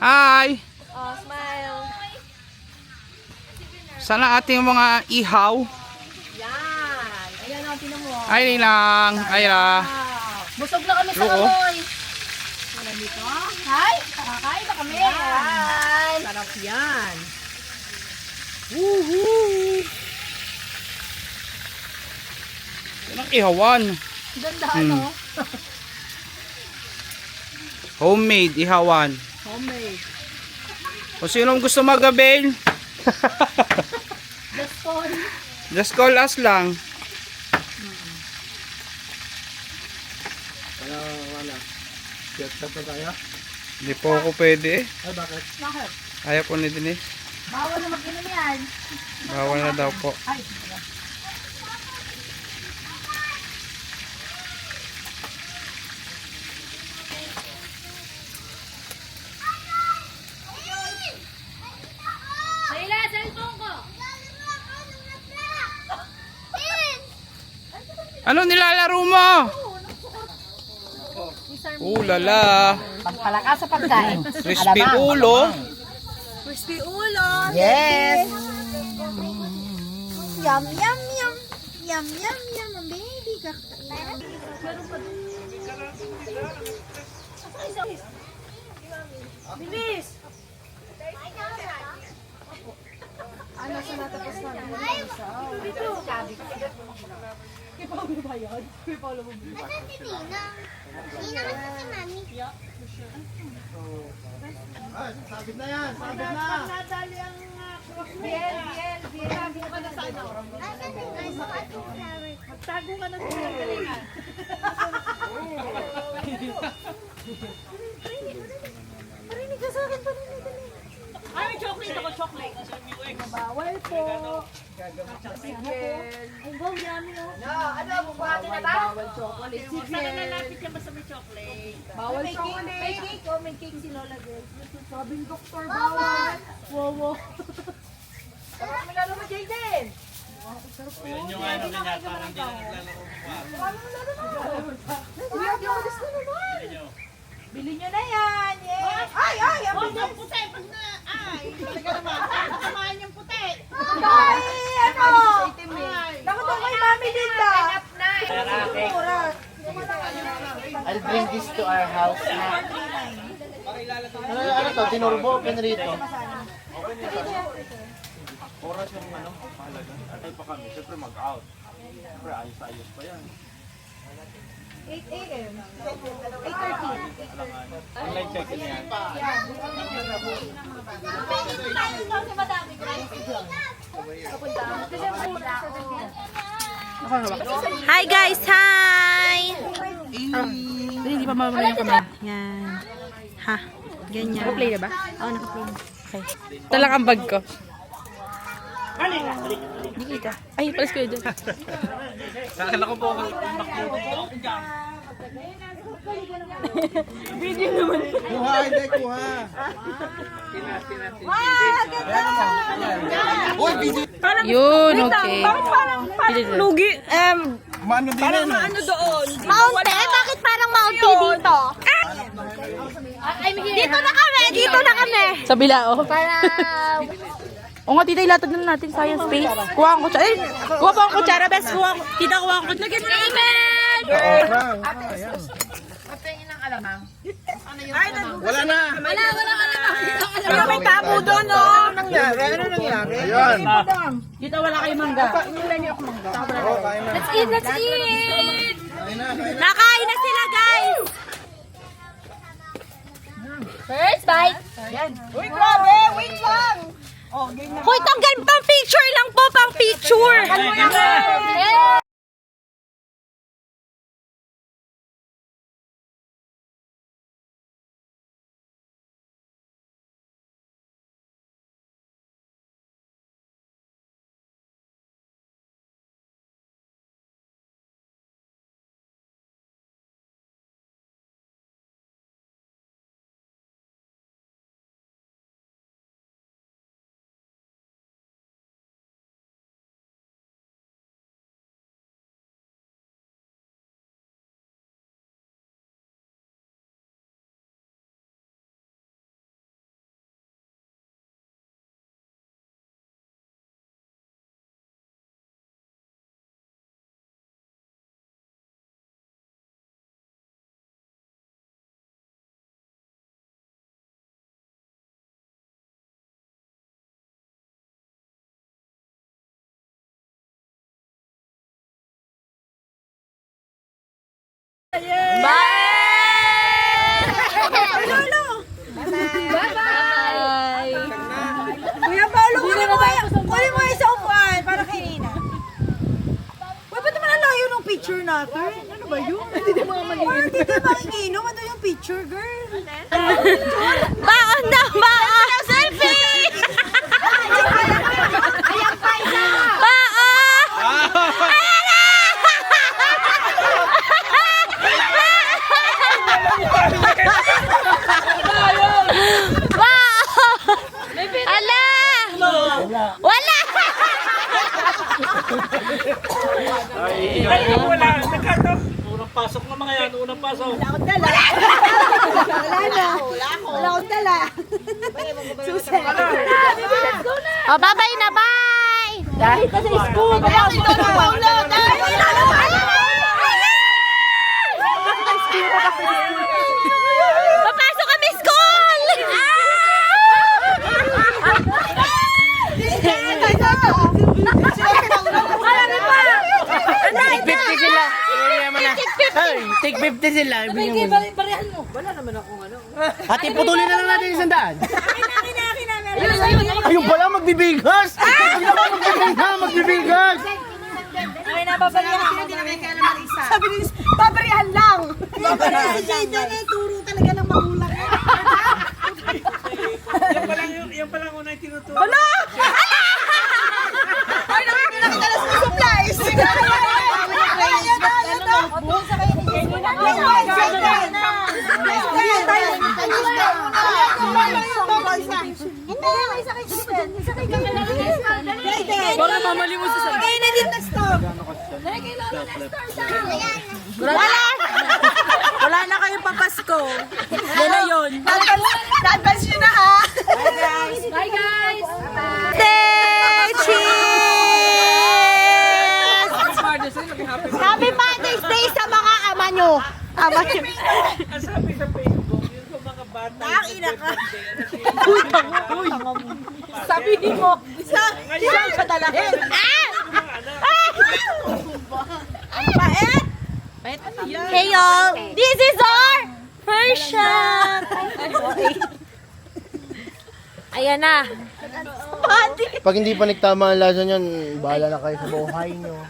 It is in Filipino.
Hi! Oh, smile. Sana ating mga ihaw. Yan. Ayan ang tinan mo. Ay lang. Ay la. Busog na kami sa Oo. kamoy. Wala dito. Hi! Kakain na kami. Yan. Sarap yan. Woohoo! Yan ang ihawan. Ganda ano? Homemade ihawan. Homemade. Kung sinong gusto mag-avail, Just for. just call us lang. Wala. Siyat na tayo? Hindi po ako pwede eh. Ay, bakit? Bakit? Ayaw po ni Denise. Bawal na mag-inom yan. Bawal na daw po. Ay. Layla, cellphone ko. Ano nilalaro mo? Lala. Pagpalakas sa pagkain. Crispy ulo. Crispy ulo. Yes. Yum, yum, yum. Yum, yum, yum. Ang baby ka. Bilis. Ano sa natapos na? Dito. Kay Paulo ba yun? Kay Paulo mo ba? Nasaan si Ninang? Ninang, nasaan si Mami? Ay, sabit na yan. Sabit na. Nadali ang Biel. Magtago ka na sa ano? Nasaan si Mami? Bakit yung flower? Magtago ka na sa galingan. Parinig ka sa akin, parinig ka na. Ay, may chocolate ako, chocolate. Bawal po. Sigel. Ay, wow, yummy oh. Ano, bubuhatin na ba? Bawal chocolate. Sigel. Sana nalapit ka basta may chocolate. Bawal chocolate. May cake oh, may cake si Lola Girl. Sabing doktor, bawal. Wow. Sarap mo lalo mo, Jayden. Yan yung ano niya, parang hindi na naglalaro pa. Bilhin nyo na yan. Yes. Ay, ang Huwag ang puti. Pag na, talaga naman. Samahan yung puti. Ay, ano? Ay. Naku, doon kay Mami Linda. I'll bring this to our house na. Ano to? Tinurbo? Open rito. Oras yung ano, mahalaga. Atay pa kami, siyempre mag-out. Siyempre ayos-ayos pa yan. 8 a.m. 8:30. Online check-in yan. Hi guys, hi! Hindi pa mamamaya yung kamay. Yan. Ha, ganyan. Naka-play na ba? Oo, naka-play na. Okay. Ito lang ang bag ko. Hindi kita. Ay, palas ko yun. Sa akin ako po, makluto. Kuha, hindi kuha. Yun, okay. Lugi. Mano din yan. Mountain? Bakit parang mountain dito? Dito na kami! Dito na kami! Sa bilao. Parang... O nga, tita, ilatag na natin science space. Kuha ang kutsara. Eh, kuha pa ang kutsara, best. Tita, kuha ang kutsara. Amen! Wala na. Wala ka naman. May tabo doon, no? Ayun. Dito wala kayo mangga. Oh, kain na. Let's eat! Let's eat! Kain na. Nakain na sila, guys! First bite. Uy, grabe! Wait lang! Hoy, tanggal pang picture lang po, pang picture. Eh! natin. Ano ba yun? Hindi mo maliin. Hindi mo manginom. Ano yung picture, girl? Baon na, baon! Selfie! Ayan pa, isa! Baon! Ayan na! Baon! Ala! Wala! Ay, wala. Nagkataon. Unang pasok na mga yan. Unang pasok. Wala akong dala. Wala akong dala. Susi. Oh, bye-bye na, bye! Dahil kasi school. Wala akong dala. Papasok kami school! Take 50 sila. Ay, take 50 sila. Parehan mo. Wala naman akong ano. Ate, putulin na lang natin yung 100. Ayun pala, magbibigas! Ayun pala, magbibigas! Ay, nababarihan. Hindi na kaya naman isa. Sabi ni babarihan lang. Babarihan si Jayden eh. Turo talaga ng magulang. Yan pa lang unang tinuturo. Hala! Ay, nakikita kita na sa supplies. Baka mamali mo sa sabi. Kaya na din na-stop. Wala na kayo papasko. Yan na yun. Na-advance nyo na ha. Bye guys! Stay cheers! Happy Father's Day sa mga ama nyo. Ama nyo. Ang sabi sa Facebook, yun sa mga bata. Ina ka. Birthday. Sabihin mo. Siyang sa dalahin. Ang pait. Hey y'all! This is our first shot! Ayan na. Pag hindi pa nagtama ang lasa niyan, bahala na kayo sa buhay nyo.